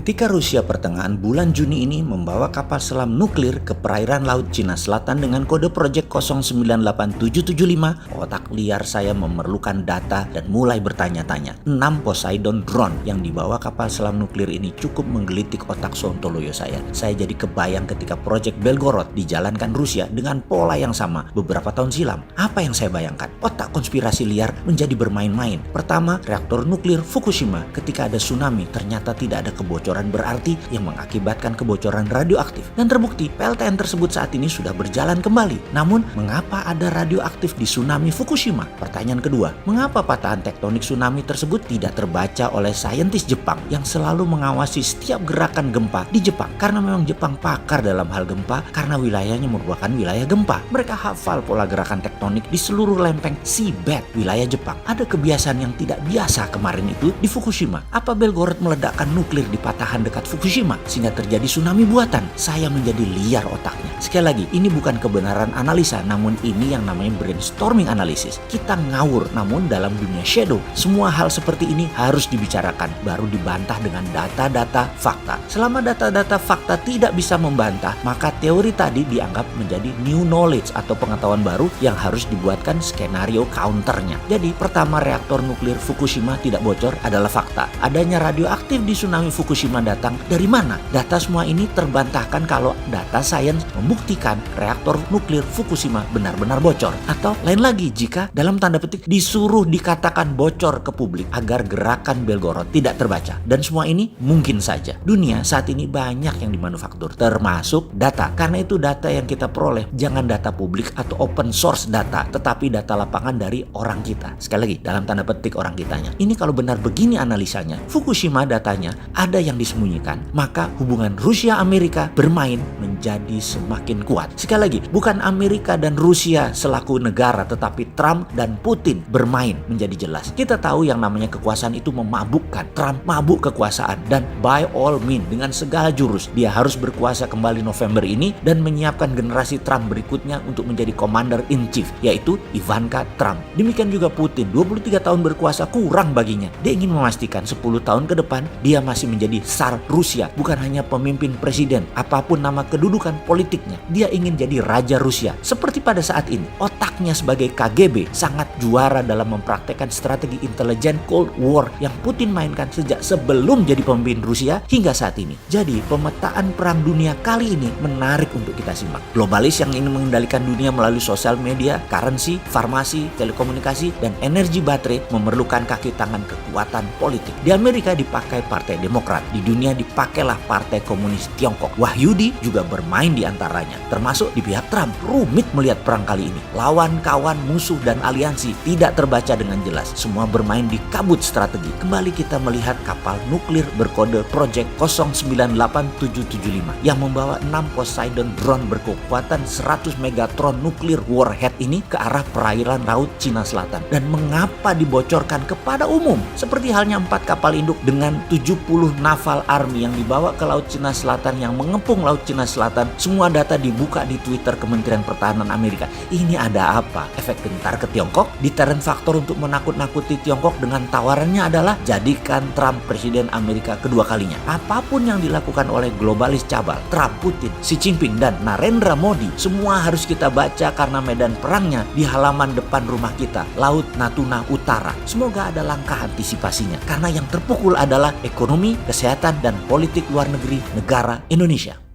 Ketika Rusia pertengahan bulan Juni ini membawa kapal selam nuklir ke perairan Laut Cina Selatan dengan kode Project 098775, otak liar saya memerlukan data dan mulai bertanya-tanya. 6 Poseidon drone yang dibawa kapal selam nuklir ini cukup menggelitik otak sontoloyo saya. Saya jadi kebayang ketika Project Belgorod dijalankan Rusia dengan pola yang sama beberapa tahun silam. Apa yang saya bayangkan? Otak konspirasi liar menjadi bermain-main. Pertama, reaktor nuklir Fukushima ketika ada tsunami ternyata tidak ada kebocoran berarti yang mengakibatkan kebocoran radioaktif. Dan terbukti PLTN tersebut saat ini sudah berjalan kembali. Namun, mengapa ada radioaktif di tsunami Fukushima? Pertanyaan kedua, mengapa patahan tektonik tsunami tersebut tidak terbaca oleh saintis Jepang yang selalu mengawasi setiap gerakan gempa di Jepang? Karena memang Jepang pakar dalam hal gempa karena wilayahnya merupakan wilayah gempa. Mereka hafal pola gerakan tektonik di seluruh lempeng seabed wilayah Jepang. Ada kebiasaan yang tidak biasa kemarin itu di Fukushima. Apa Belgorod meledakkan nuklir di patahan dekat Fukushima sehingga terjadi tsunami buatan? Saya menjadi liar otaknya. Sekali lagi, ini bukan kebenaran analisa, namun ini yang namanya brainstorming analisis. Kita ngawur, namun dalam dunia shadow, semua hal seperti ini harus dibicarakan, baru dibantah dengan data-data fakta. Selama data-data fakta tidak bisa membantah, maka teori tadi dianggap menjadi new knowledge atau pengetahuan baru yang harus dibuatkan skenario counternya. Jadi, pertama, reaktor nuklir Fukushima tidak bocor adalah fakta. Adanya radioaktif di tsunami Fukushima datang dari mana? Data semua ini terbantahkan kalau data sains membuktikan reaktor nuklir Fukushima benar-benar bocor. Atau lain lagi, jika dalam tanda petik disuruh dikatakan bocor ke publik agar gerakan Belgorod tidak terbaca. Dan semua ini mungkin saja. Dunia saat ini banyak yang dimanufaktur, termasuk data. Karena itu data yang kita peroleh jangan data publik atau open source data, tetapi data lapangan dari orang kita. Sekali lagi, dalam tanda petik orang kitanya. Ini kalau benar begini analisanya, Fukushima datanya ada yang disembunyikan, maka hubungan Rusia-Amerika bermain menjadi semakin kuat. Sekali lagi, bukan Amerika dan Rusia selaku negara, tetapi Trump dan Putin bermain menjadi jelas. Kita tahu yang namanya kekuasaan itu memabukkan. Trump mabuk kekuasaan dan by all means dengan segala jurus dia harus berkuasa kembali November ini dan menyiapkan generasi Trump berikutnya untuk menjadi commander in chief, yaitu Ivanka Trump. Demikian juga Putin, 23 tahun berkuasa kurang baginya. Dia ingin memastikan 10 tahun ke depan dia masih menjadi Tsar Rusia, bukan hanya pemimpin presiden, apapun nama kedudukan politiknya. Dia ingin jadi Raja Rusia. Seperti pada saat ini, otaknya sebagai KGB sangat juara dalam mempraktekkan strategi intelijen Cold War yang Putin mainkan sejak sebelum jadi pemimpin Rusia hingga saat ini. Jadi, pemetaan perang dunia kali ini menarik untuk kita simak. Globalis yang ingin mengendalikan dunia melalui sosial media, currency, farmasi, telekomunikasi, dan energi baterai memerlukan kaki tangan kekuatan politik. Di Amerika dipakai Partai Demokrat, di dunia dipakailah Partai Komunis Tiongkok. Wahyudi juga bermain di antaranya, termasuk di pihak Trump. Rumit melihat perang kali ini. Lawan, kawan, musuh, dan aliansi tidak terbaca dengan jelas. Semua bermain di kabut strategi. Kembali kita melihat kapal nuklir berkode Project 098775 yang membawa 6 Poseidon drone berkekuatan 100 megatron nuklir warhead ini ke arah perairan Laut Cina Selatan. Dan mengapa dibocorkan kepada umum? Seperti halnya 4 kapal induk dengan 70 naval army yang dibawa ke Laut Cina Selatan yang mengepung Laut Cina Selatan, semua data dibuka di Twitter Kementerian Pertahanan Amerika. Ini ada apa? Efek gentar ke Tiongkok? Deterrent faktor untuk menakut-nakuti Tiongkok dengan tawarannya adalah jadikan Trump presiden Amerika kedua kalinya. Apapun yang dilakukan oleh globalis cabal, Trump, Putin, Xi Jinping, dan Narendra Modi, semua harus kita baca karena medan perangnya di halaman depan rumah kita, Laut Natuna Utara. Semoga ada langkah antisipasinya, karena yang terpukul adalah ekonomi, kesehatan, dan politik luar negeri negara Indonesia.